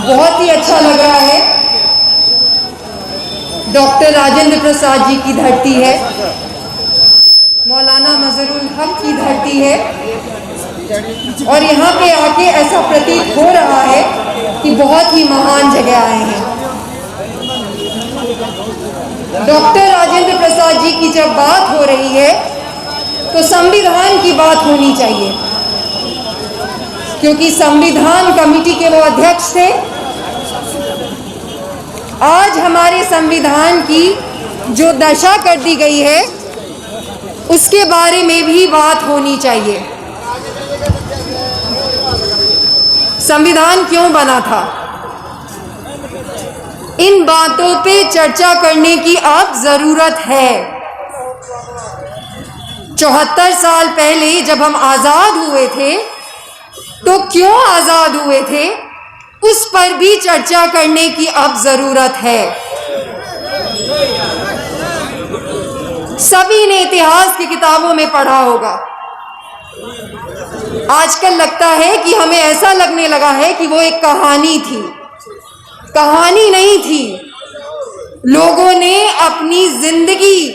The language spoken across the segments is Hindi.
बहुत ही अच्छा लग रहा है। डॉक्टर राजेंद्र प्रसाद जी की धरती है, मौलाना मजहरुल हक की धरती है, और यहाँ पे आके ऐसा प्रतीत हो रहा है कि बहुत ही महान जगह आए हैं। डॉक्टर राजेंद्र प्रसाद जी की जब बात हो रही है तो संविधान की बात होनी चाहिए, क्योंकि संविधान कमेटी के वो अध्यक्ष थे। आज हमारे संविधान की जो दशा कर दी गई है उसके बारे में भी बात होनी चाहिए। संविधान क्यों बना था, इन बातों पे चर्चा करने की अब जरूरत है। 74 साल पहले जब हम आजाद हुए थे तो क्यों आजाद हुए थे, उस पर भी चर्चा करने की अब जरूरत है। सभी ने इतिहास की किताबों में पढ़ा होगा। आजकल लगता है कि हमें ऐसा लगने लगा है कि वो एक कहानी थी। कहानी नहीं थी, लोगों ने अपनी जिंदगी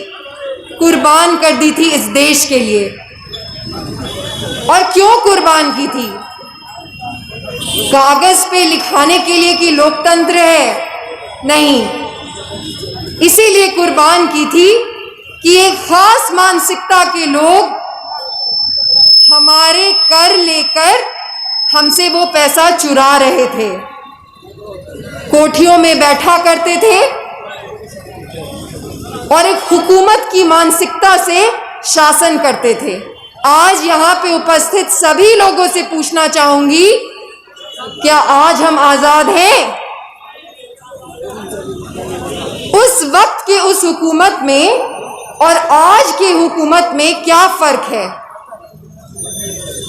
कुर्बान कर दी थी इस देश के लिए। और क्यों कुर्बान की थी, कागज पे लिखाने के लिए कि लोकतंत्र है, नहीं, इसीलिए कुर्बान की थी कि एक खास मानसिकता के लोग हमारे कर लेकर हमसे वो पैसा चुरा रहे थे, कोठियों में बैठा करते थे और एक हुकूमत की मानसिकता से शासन करते थे। आज यहाँ पे उपस्थित सभी लोगों से पूछना चाहूंगी, क्या आज हम आजाद हैं? उस वक्त के उस हुकूमत में और आज के हुकूमत में क्या फर्क है?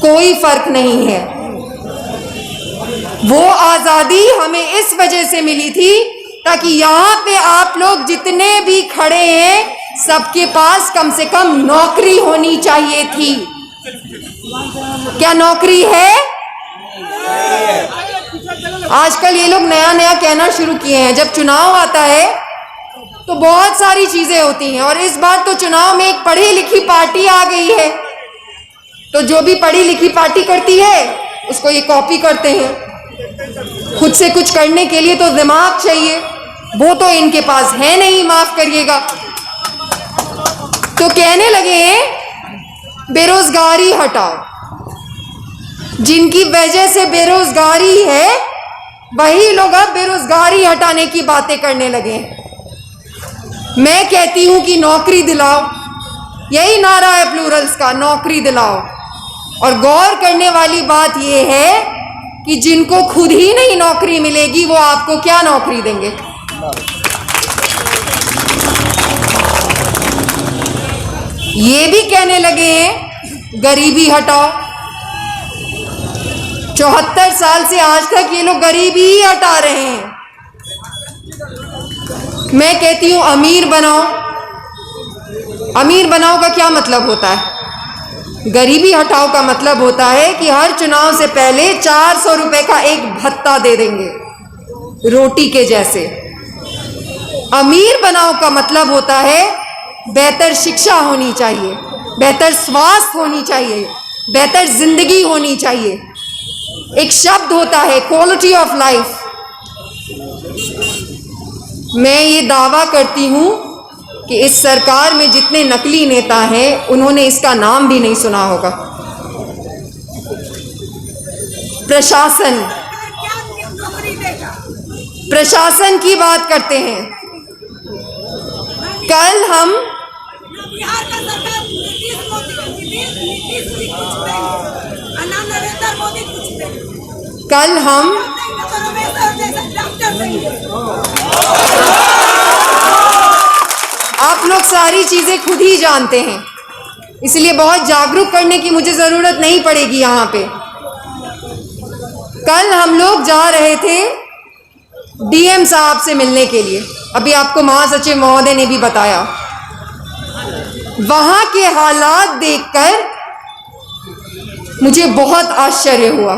कोई फर्क नहीं है। वो आजादी हमें इस वजह से मिली थी ताकि यहाँ पे आप लोग जितने भी खड़े हैं सबके पास कम से कम नौकरी होनी चाहिए थी। क्या नौकरी है? आजकल ये लोग नया नया कहना शुरू किए हैं, जब चुनाव आता है तो बहुत सारी चीजें होती हैं, और इस बार तो चुनाव में एक पढ़ी लिखी पार्टी आ गई है, तो जो भी पढ़ी लिखी पार्टी करती है उसको ये कॉपी करते हैं। खुद से कुछ करने के लिए तो दिमाग चाहिए, वो तो इनके पास है नहीं, माफ करिएगा। तो कहने लगे हैं बेरोजगारी हटाओ। जिनकी वजह से बेरोजगारी है वही लोग अब बेरोजगारी हटाने की बातें करने लगे हैं। मैं कहती हूं कि नौकरी दिलाओ, यही नारा है प्लूरल्स का, नौकरी दिलाओ। और गौर करने वाली बात यह है कि जिनको खुद ही नहीं नौकरी मिलेगी वो आपको क्या नौकरी देंगे? ये भी कहने लगे हैं गरीबी हटाओ। 74 साल से आज तक ये लोग गरीबी ही हटा रहे हैं। मैं कहती हूं अमीर बनाओ। अमीर बनाओ का क्या मतलब होता है? गरीबी हटाओ का मतलब होता है कि हर चुनाव से पहले 400 रुपए का एक भत्ता दे देंगे, रोटी के जैसे। अमीर बनाओ का मतलब होता है बेहतर शिक्षा होनी चाहिए, बेहतर स्वास्थ्य होनी चाहिए, बेहतर जिंदगी होनी चाहिए। एक शब्द होता है क्वालिटी ऑफ लाइफ। मैं ये दावा करती हूं कि इस सरकार में जितने नकली नेता हैं उन्होंने इसका नाम भी नहीं सुना होगा। प्रशासन की बात करते हैं। कल हम आप लोग सारी चीजें खुद ही जानते हैं, इसलिए बहुत जागरूक करने की मुझे जरूरत नहीं पड़ेगी यहाँ पे। कल हम लोग जा रहे थे डीएम साहब से मिलने के लिए, अभी आपको महासचिव महोदय ने भी बताया। वहां के हालात देखकर मुझे बहुत आश्चर्य हुआ।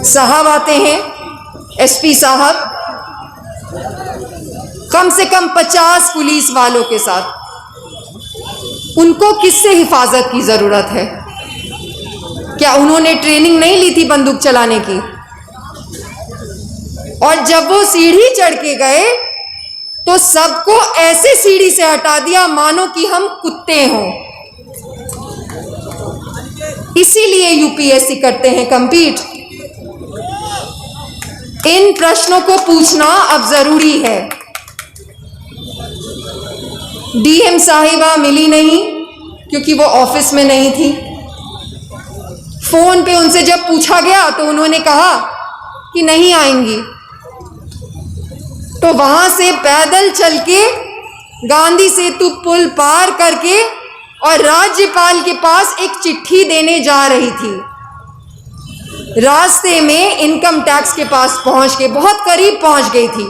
साहब आते हैं, एसपी साहब कम से कम 50 पुलिस वालों के साथ, उनको किससे हिफाजत की जरूरत है? क्या उन्होंने ट्रेनिंग नहीं ली थी बंदूक चलाने की? और जब वो सीढ़ी चढ़ के गए तो सबको ऐसे सीढ़ी से हटा दिया मानो कि हम कुत्ते हों। इसीलिए यूपीएससी करते हैं कंपीट। इन प्रश्नों को पूछना अब जरूरी है। डीएम साहिबा मिली नहीं क्योंकि वो ऑफिस में नहीं थी। फोन पे उनसे जब पूछा गया तो उन्होंने कहा कि नहीं आएंगी। तो वहां से पैदल चल के गांधी सेतु पुल पार करके और राज्यपाल के पास एक चिट्ठी देने जा रही थी। रास्ते में इनकम टैक्स के पास पहुंच के बहुत करीब पहुंच गई थी,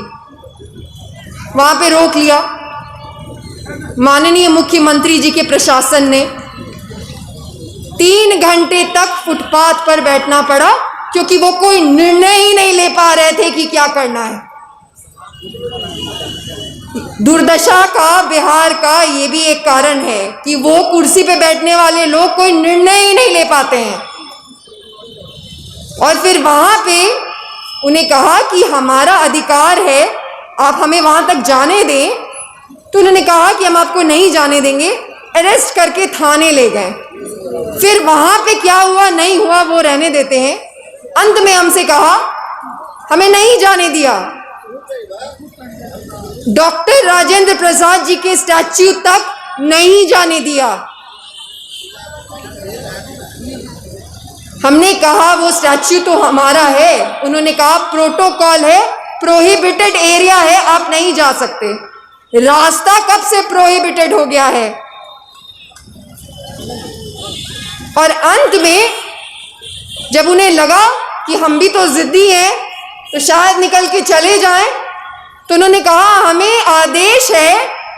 वहां पे रोक लिया माननीय मुख्यमंत्री जी के प्रशासन ने। 3 घंटे तक फुटपाथ पर बैठना पड़ा क्योंकि वो कोई निर्णय ही नहीं ले पा रहे थे कि क्या करना है। दुर्दशा का बिहार का ये भी एक कारण है कि वो कुर्सी पे बैठने वाले लोग कोई निर्णय ही नहीं ले पाते हैं। और फिर वहां पे उन्हें कहा कि हमारा अधिकार है, आप हमें वहां तक जाने दें। तो उन्होंने कहा कि हम आपको नहीं जाने देंगे, अरेस्ट करके थाने ले गए। फिर वहां पे क्या हुआ नहीं हुआ वो रहने देते हैं। अंत में हमसे कहा हमें नहीं जाने दिया। डॉक्टर राजेंद्र प्रसाद जी के स्टैच्यू तक नहीं जाने दिया। हमने कहा वो स्टैच्यू तो हमारा है। उन्होंने कहा प्रोटोकॉल है, प्रोहिबिटेड एरिया है, आप नहीं जा सकते। रास्ता कब से प्रोहिबिटेड हो गया है? और अंत में जब उन्हें लगा कि हम भी तो जिद्दी हैं तो शायद निकल के चले जाएं, तो उन्होंने कहा हमें आदेश है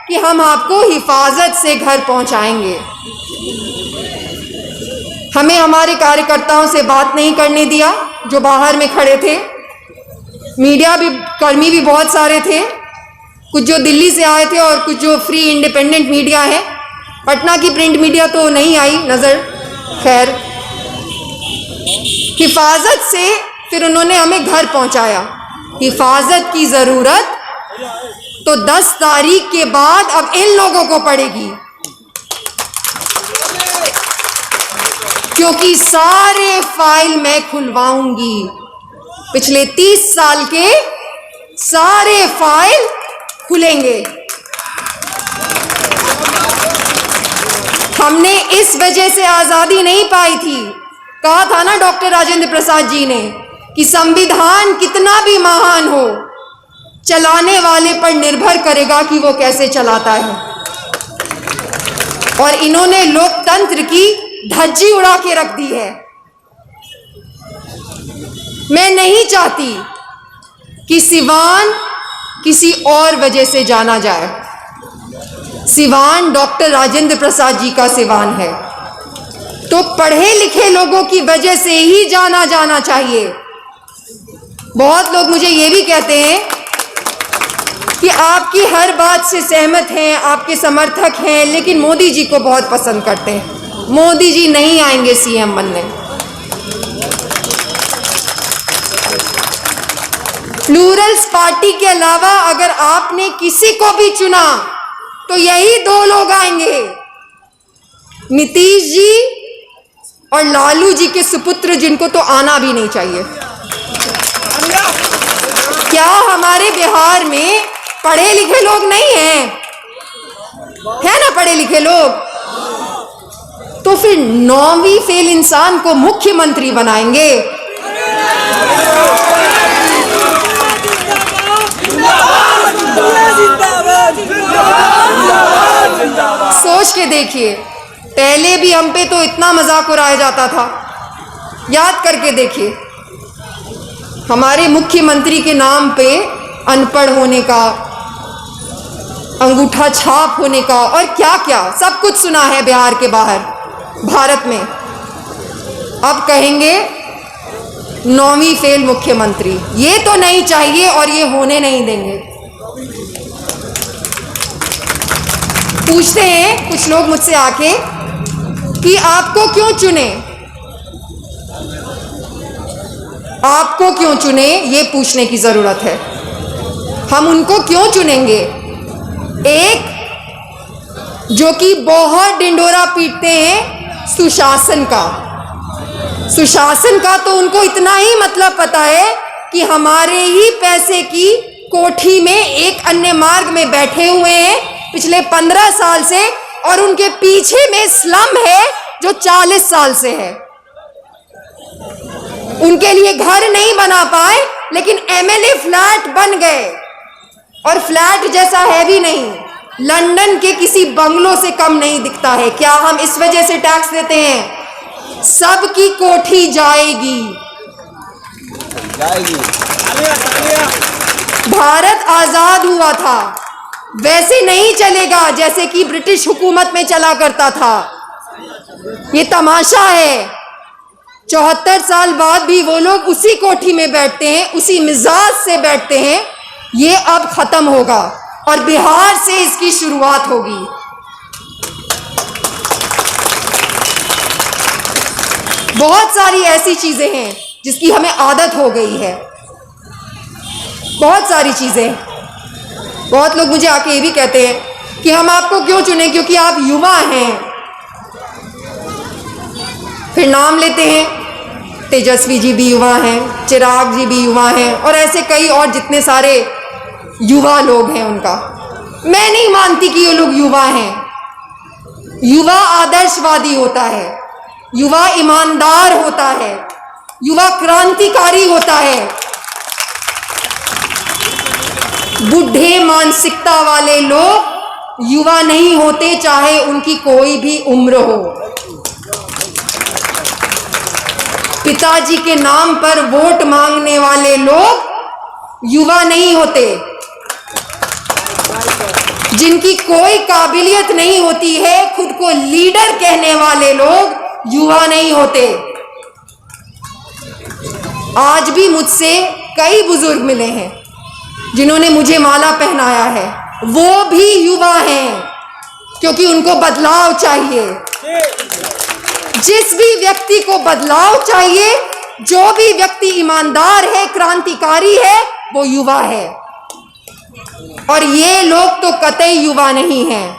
कि हम आपको हिफाजत से घर पहुंचाएंगे। हमें हमारे कार्यकर्ताओं से बात नहीं करने दिया जो बाहर में खड़े थे। मीडिया भी कर्मी भी बहुत सारे थे, कुछ जो दिल्ली से आए थे और कुछ जो फ्री इंडिपेंडेंट मीडिया है। पटना की प्रिंट मीडिया तो नहीं आई नजर। खैर, हिफाजत से फिर उन्होंने हमें घर पहुंचाया। हिफाजत की जरूरत तो 10 तारीख के बाद अब इन लोगों को पड़ेगी, क्योंकि सारे फाइल मैं खुलवाऊंगी। पिछले 30 साल के सारे फाइल खुलेंगे। हमने इस वजह से आजादी नहीं पाई थी। कहा था ना डॉक्टर राजेंद्र प्रसाद जी ने कि संविधान कितना भी महान हो, चलाने वाले पर निर्भर करेगा कि वो कैसे चलाता है। और इन्होंने लोकतंत्र की धज्जी उड़ा के रख दी है। मैं नहीं चाहती कि सिवान किसी और वजह से जाना जाए। सिवान डॉक्टर राजेंद्र प्रसाद जी का सिवान है, तो पढ़े लिखे लोगों की वजह से ही जाना चाहिए। बहुत लोग मुझे ये भी कहते हैं कि आपकी हर बात से सहमत हैं, आपके समर्थक हैं, लेकिन मोदी जी को बहुत पसंद करते हैं। मोदी जी नहीं आएंगे सीएम बनने। प्लूरल्स पार्टी के अलावा अगर आपने किसी को भी चुना तो यही 2 लोग आएंगे, नीतीश जी और लालू जी के सुपुत्र, जिनको तो आना भी नहीं चाहिए। क्या हमारे बिहार में पढ़े लिखे लोग नहीं हैं? है ना पढ़े लिखे लोग? तो फिर 9वीं फेल इंसान को मुख्यमंत्री बनाएंगे। सोच के देखिए, पहले भी हम पे तो इतना मजाक उड़ाया जाता था। याद करके देखिए, हमारे मुख्यमंत्री के नाम पे अनपढ़ होने का, अंगूठा छाप होने का और क्या क्या सब कुछ सुना है बिहार के बाहर, भारत में। अब कहेंगे 9वीं फेल मुख्यमंत्री। ये तो नहीं चाहिए और ये होने नहीं देंगे। पूछते हैं कुछ लोग मुझसे आके कि आपको क्यों चुने, आपको क्यों चुने, ये पूछने की जरूरत है। हम उनको क्यों चुनेंगे? एक जो कि बहुत डिंडोरा पीटते हैं सुशासन का। सुशासन का तो उनको इतना ही मतलब पता है कि हमारे ही पैसे की कोठी में एक अन्य मार्ग में बैठे हुए हैं पिछले 15 साल से, और उनके पीछे में स्लम है जो 40 साल से है। उनके लिए घर नहीं बना पाए, लेकिन एमएलए फ्लैट बन गए, और फ्लैट जैसा है भी नहीं, लंदन के किसी बंगलों से कम नहीं दिखता है। क्या हम इस वजह से टैक्स देते हैं? सबकी कोठी जाएगी। भारत आजाद हुआ था, वैसे नहीं चलेगा जैसे कि ब्रिटिश हुकूमत में चला करता था। ये तमाशा है। 74 साल बाद भी वो लोग उसी कोठी में बैठते हैं, उसी मिजाज से बैठते हैं। ये अब खत्म होगा और बिहार से इसकी शुरुआत होगी। बहुत सारी ऐसी चीजें हैं जिसकी हमें आदत हो गई है, बहुत सारी चीजें। बहुत लोग मुझे आके ये भी कहते हैं कि हम आपको क्यों चुने, क्योंकि आप युवा हैं। फिर नाम लेते हैं, तेजस्वी जी भी युवा हैं, चिराग जी भी युवा हैं, और ऐसे कई और जितने सारे युवा लोग हैं उनका। मैं नहीं मानती कि ये लोग युवा हैं। युवा आदर्शवादी होता है, युवा ईमानदार होता है, युवा क्रांतिकारी होता है। बुढ़े मानसिकता वाले लोग युवा नहीं होते, चाहे उनकी कोई भी उम्र हो। पिताजी के नाम पर वोट मांगने वाले लोग युवा नहीं होते। जिनकी कोई काबिलियत नहीं होती है, खुद को लीडर कहने वाले लोग युवा नहीं होते। आज भी मुझसे कई बुजुर्ग मिले हैं जिन्होंने मुझे माला पहनाया है, वो भी युवा हैं, क्योंकि उनको बदलाव चाहिए। जिस भी व्यक्ति को बदलाव चाहिए, जो भी व्यक्ति ईमानदार है, क्रांतिकारी है, वो युवा है। और ये लोग तो कतई युवा नहीं हैं।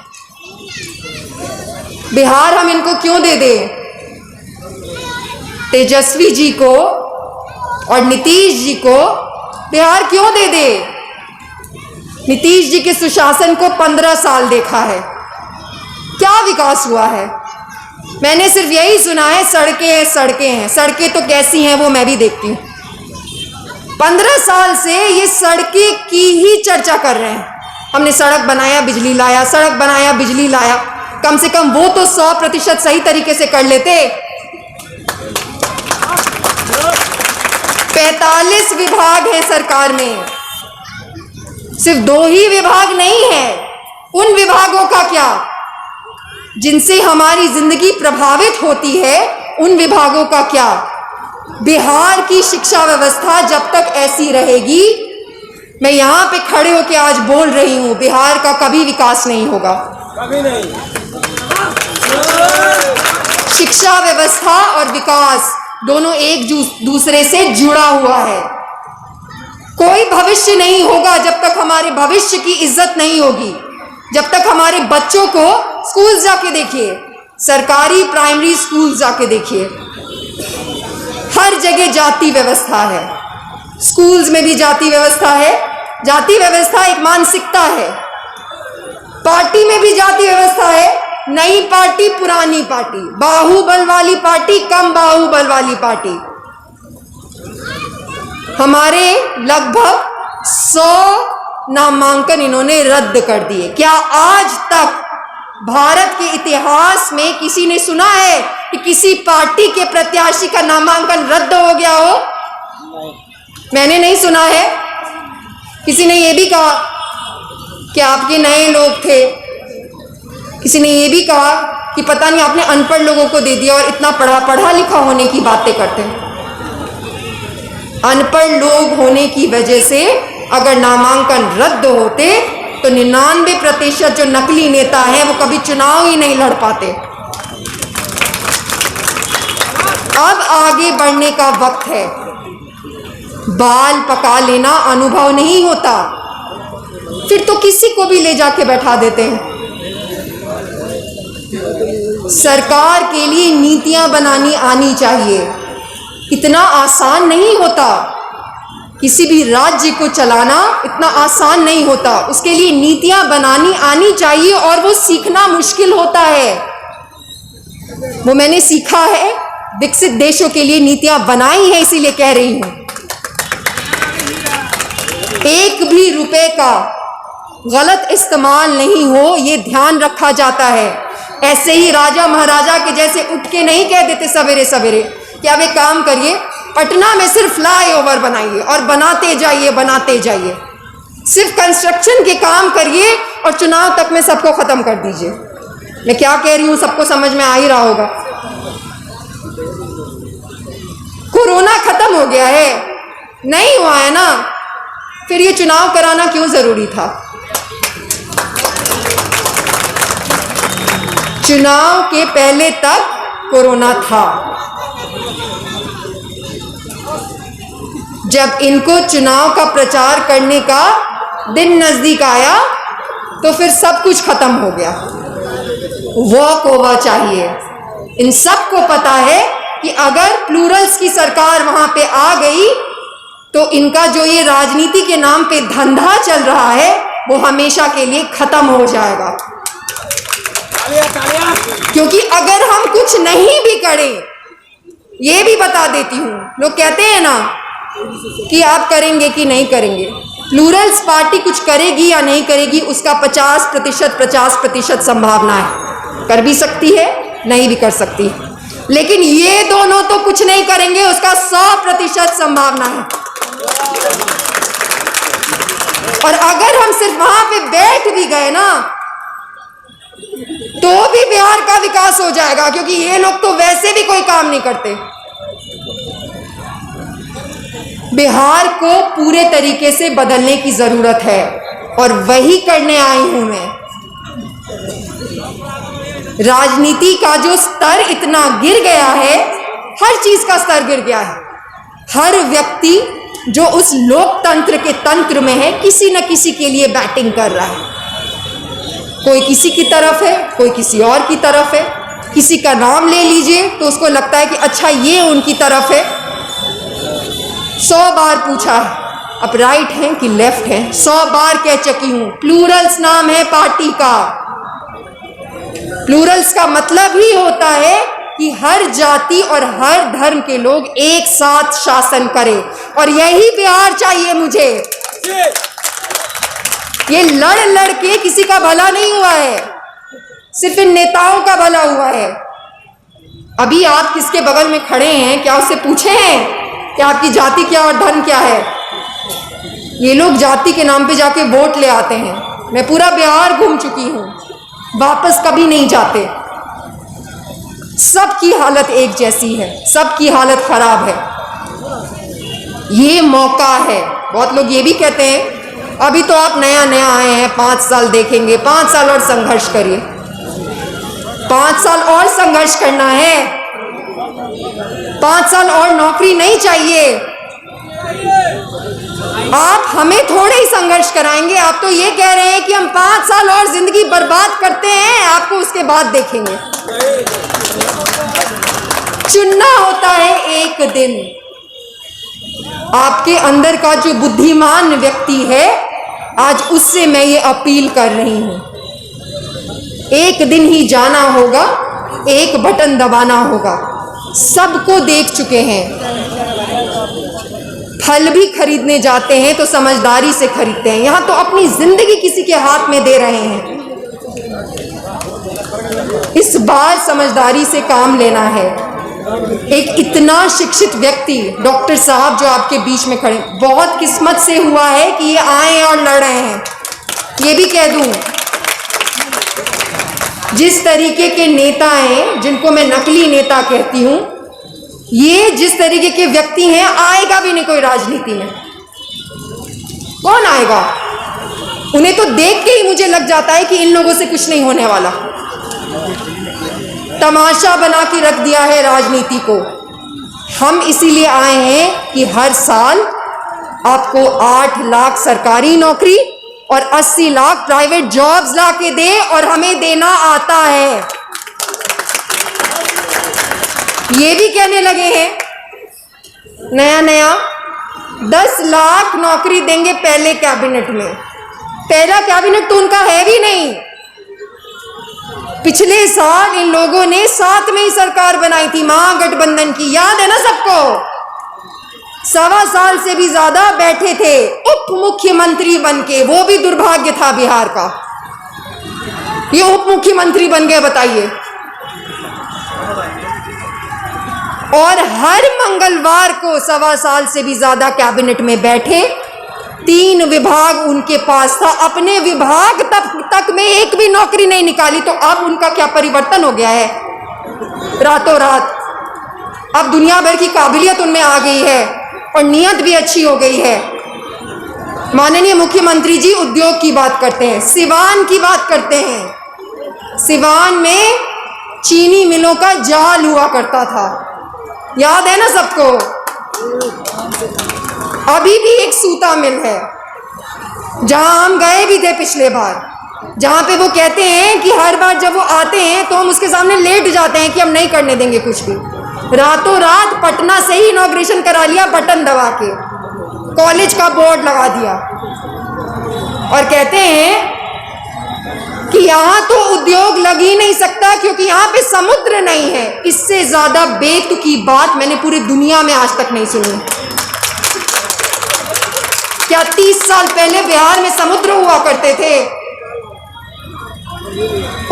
बिहार हम इनको क्यों दे दें? तेजस्वी जी को और नीतीश जी को बिहार क्यों दे दे? नीतीश जी के सुशासन को 15 साल देखा है, क्या विकास हुआ है? मैंने सिर्फ यही सुना है, सड़कें हैं, सड़कें हैं। सड़कें तो कैसी हैं वो मैं भी देखती हूँ। 15 साल से ये सड़कें की ही चर्चा कर रहे हैं। हमने सड़क बनाया, बिजली लाया, सड़क बनाया, बिजली लाया। कम से कम वो तो 100% सही तरीके से कर लेते। 45 विभाग हैं सरकार में, सिर्फ 2 ही विभाग नहीं है। उन विभागों का क्या जिनसे हमारी जिंदगी प्रभावित होती है, उन विभागों का क्या? बिहार की शिक्षा व्यवस्था जब तक ऐसी रहेगी, मैं यहां पे खड़े होकर आज बोल रही हूं, बिहार का कभी विकास नहीं होगा, कभी नहीं। शिक्षा व्यवस्था और विकास दोनों एक दूसरे से जुड़ा हुआ है। कोई भविष्य नहीं होगा जब तक हमारे भविष्य की इज्जत नहीं होगी। जब तक हमारे बच्चों को स्कूल जाके देखिए, सरकारी प्राइमरी स्कूल जाके देखिए, हर जगह जाति व्यवस्था है। स्कूल्स में भी जाति व्यवस्था है। जाति व्यवस्था एक मानसिकता है। पार्टी में भी जाति व्यवस्था है। नई पार्टी, पुरानी पार्टी, बाहुबल वाली पार्टी, कम बाहुबल वाली पार्टी। हमारे लगभग 100 नामांकन इन्होंने रद्द कर दिए। क्या आज तक भारत के इतिहास में किसी ने सुना है कि किसी पार्टी के प्रत्याशी का नामांकन रद्द हो गया हो? मैंने नहीं सुना है। किसी ने यह भी कहा कि आपके नए लोग थे। किसी ने यह भी कहा कि पता नहीं आपने अनपढ़ लोगों को दे दिया और इतना पढ़ा लिखा होने की बातें करते हैं। अनपढ़ लोग होने की वजह से अगर नामांकन रद्द होते तो 99% जो नकली नेता हैं वो कभी चुनाव ही नहीं लड़ पाते। अब आगे बढ़ने का वक्त है। बाल पका लेना अनुभव नहीं होता, फिर तो किसी को भी ले जाके बैठा देते हैं। सरकार के लिए नीतियां बनानी आनी चाहिए। इतना आसान नहीं होता, किसी भी राज्य को चलाना इतना आसान नहीं होता। उसके लिए नीतियां बनानी आनी चाहिए और वो सीखना मुश्किल होता है। वो मैंने सीखा है, विकसित देशों के लिए नीतियां बनाई है, इसीलिए कह रही हूं। एक भी रुपए का गलत इस्तेमाल नहीं हो, ये ध्यान रखा जाता है। ऐसे ही राजा महाराजा के जैसे उठ के नहीं कह देते सवेरे सवेरे कि अब एक काम करिए, पटना में सिर्फ फ्लाईओवर बनाइए और बनाते जाइए बनाते जाइए, सिर्फ कंस्ट्रक्शन के काम करिए और चुनाव तक में सबको खत्म कर दीजिए। मैं क्या कह रही हूं सबको समझ में आ ही रहा होगा। कोरोना खत्म हो गया है, नहीं हुआ है ना, फिर ये चुनाव कराना क्यों जरूरी था? चुनाव के पहले तक कोरोना था। जब इनको चुनाव का प्रचार करने का दिन नजदीक आया तो फिर सब कुछ खत्म हो गया। वॉक ओवर चाहिए। इन सबको पता है कि अगर प्लूरल्स की सरकार वहां पे आ गई तो इनका जो ये राजनीति के नाम पे धंधा चल रहा है वो हमेशा के लिए खत्म हो जाएगा। क्योंकि अगर हम कुछ नहीं भी करें, ये भी बता देती हूं, लोग कहते हैं ना कि आप करेंगे कि नहीं करेंगे, प्लूरल्स पार्टी कुछ करेगी या नहीं करेगी उसका 50% संभावना है। कर भी सकती है, नहीं भी कर सकती, लेकिन ये दोनों तो कुछ नहीं करेंगे उसका 100% संभावना है। और अगर हम सिर्फ वहां पे बैठ भी गए ना तो भी बिहार का विकास हो जाएगा, क्योंकि ये लोग तो वैसे भी कोई काम नहीं करते। बिहार को पूरे तरीके से बदलने की जरूरत है और वही करने आई हूं मैं। राजनीति का जो स्तर इतना गिर गया है, हर चीज का स्तर गिर गया है। हर व्यक्ति जो उस लोकतंत्र के तंत्र में है किसी न किसी के लिए बैटिंग कर रहा है। कोई किसी की तरफ है, कोई किसी और की तरफ है। किसी का नाम ले लीजिए तो उसको लगता है कि अच्छा ये उनकी तरफ है। 100 बार पूछा है अब राइट है कि लेफ्ट है, 100 बार कह चुकी हूं। प्लूरल्स नाम है पार्टी का। प्लूरल्स का मतलब ही होता है कि हर जाति और हर धर्म के लोग एक साथ शासन करें, और यही बिहार चाहिए मुझे। ये लड़ लड़ के किसी का भला नहीं हुआ है, सिर्फ इन नेताओं का भला हुआ है। अभी आप किसके बगल में खड़े हैं, क्या उससे पूछे हैं कि आपकी जाति क्या और धर्म क्या है? ये लोग जाति के नाम पे जाके वोट ले आते हैं। मैं पूरा बिहार घूम चुकी हूं, वापस कभी नहीं जाते। सबकी हालत एक जैसी है, सबकी हालत खराब है। ये मौका है। बहुत लोग ये भी कहते हैं अभी तो आप नया नया आए हैं, 5 साल देखेंगे, 5 साल और संघर्ष करिए। 5 साल और संघर्ष करना है, 5 साल और नौकरी नहीं चाहिए। आप हमें थोड़े ही संघर्ष कराएंगे। आप तो ये कह रहे हैं कि हम 5 साल और जिंदगी बर्बाद करते हैं, आपको उसके बाद देखेंगे। चुनना होता है एक दिन। आपके अंदर का जो बुद्धिमान व्यक्ति है, आज उससे मैं ये अपील कर रही हूं। एक दिन ही जाना होगा, एक बटन दबाना होगा। सबको देख चुके हैं। फल भी खरीदने जाते हैं तो समझदारी से खरीदते हैं, यहां तो अपनी जिंदगी किसी के हाथ में दे रहे हैं। इस बार समझदारी से काम लेना है। एक इतना शिक्षित व्यक्ति डॉक्टर साहब जो आपके बीच में खड़े, बहुत किस्मत से हुआ है कि ये आए और लड़ रहे हैं। ये भी कह दूं, जिस तरीके के नेता हैं जिनको मैं नकली नेता कहती हूं, ये जिस तरीके के व्यक्ति हैं, आएगा भी नहीं कोई राजनीति में। कौन आएगा? उन्हें तो देख के ही मुझे लग जाता है कि इन लोगों से कुछ नहीं होने वाला। तमाशा बना के रख दिया है राजनीति को। हम इसीलिए आए हैं कि हर साल आपको 8 लाख सरकारी नौकरी और 80 लाख प्राइवेट जॉब्स ला के दे, और हमें देना आता है। ये भी कहने लगे हैं नया नया 10 लाख नौकरी देंगे पहले कैबिनेट में। पहला कैबिनेट तो उनका है भी नहीं। पिछले साल इन लोगों ने साथ में ही सरकार बनाई थी महागठबंधन की, याद है ना सबको? 1.25 साल से भी ज्यादा बैठे थे उप मुख्यमंत्री बनके, वो भी दुर्भाग्य था बिहार का। ये उप मुख्यमंत्री बन गए, बताइए। और हर मंगलवार को 1.25 साल से भी ज्यादा कैबिनेट में बैठे, 3 विभाग उनके पास था, अपने विभाग तक में एक भी नौकरी नहीं निकाली। तो अब उनका क्या परिवर्तन हो गया है रातों रात? अब दुनिया भर की काबिलियत उनमें आ गई है और नियत भी अच्छी हो गई है। माननीय मुख्यमंत्री जी उद्योग की बात करते हैं, सिवान की बात करते हैं। सिवान में चीनी मिलों का जाल हुआ करता था, याद है ना सबको? अभी भी एक सूता मिल है जहां हम गए भी थे पिछले बार, जहां पे वो कहते हैं कि हर बार जब वो आते हैं तो हम उसके सामने लेट जाते हैं कि हम नहीं करने देंगे कुछ भी। रातों रात पटना से ही इनॉग्रेशन करा लिया, बटन दबा के कॉलेज का बोर्ड लगा दिया, और कहते हैं कि यहां तो उद्योग लग ही नहीं सकता क्योंकि यहां पे समुद्र नहीं है। इससे ज्यादा बेतुकी बात मैंने पूरी दुनिया में आज तक नहीं सुनी। क्या 30 साल पहले बिहार में समुद्र हुआ करते थे?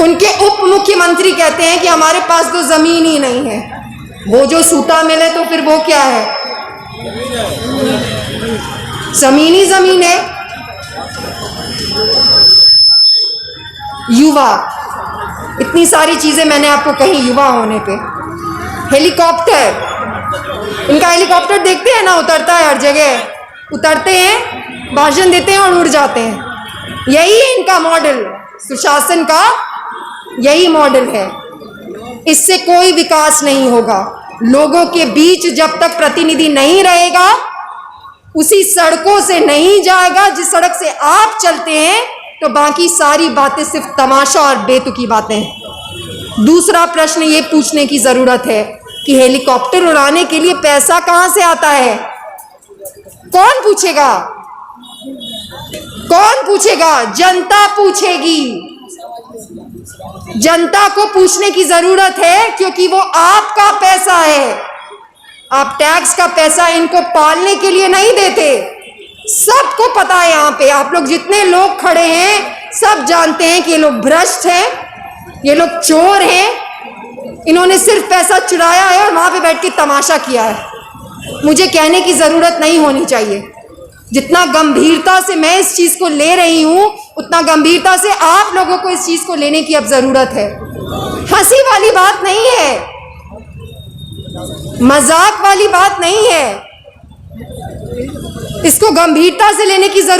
उनके उप मुख्यमंत्री कहते हैं कि हमारे पास तो जमीन ही नहीं है। वो जो सूता मिले तो फिर वो क्या है? जमीन ही जमीन है। युवा, इतनी सारी चीजें मैंने आपको कही युवा होने पे। हेलीकॉप्टर, इनका हेलीकॉप्टर देखते हैं ना, उतरता है हर जगह, उतरते हैं, भाषण देते हैं और उड़ जाते हैं। यही है इनका मॉडल, सुशासन का यही मॉडल है। इससे कोई विकास नहीं होगा। लोगों के बीच जब तक प्रतिनिधि नहीं रहेगा, उसी सड़कों से नहीं जाएगा जिस सड़क से आप चलते हैं, तो बाकी सारी बातें सिर्फ तमाशा और बेतुकी बातें हैं। दूसरा प्रश्न ये पूछने की जरूरत है कि हेलीकॉप्टर उड़ाने के लिए पैसा कहां से आता है? कौन पूछेगा? कौन पूछेगा? जनता पूछेगी। जनता को पूछने की जरूरत है क्योंकि वो आपका पैसा है। आप टैक्स का पैसा इनको पालने के लिए नहीं देते। सबको पता है, यहाँ पे आप लोग जितने लोग खड़े हैं सब जानते हैं कि ये लोग भ्रष्ट हैं, ये लोग चोर हैं। इन्होंने सिर्फ पैसा चुराया है और वहां पे बैठ के तमाशा किया है। मुझे कहने की जरूरत नहीं होनी चाहिए। जितना गंभीरता से मैं इस चीज को ले रही हूं, उतना गंभीरता से आप लोगों को इस चीज को लेने की अब जरूरत है। हंसी वाली बात नहीं है, मजाक वाली बात नहीं है। इसको गंभीरता से लेने की जरूरत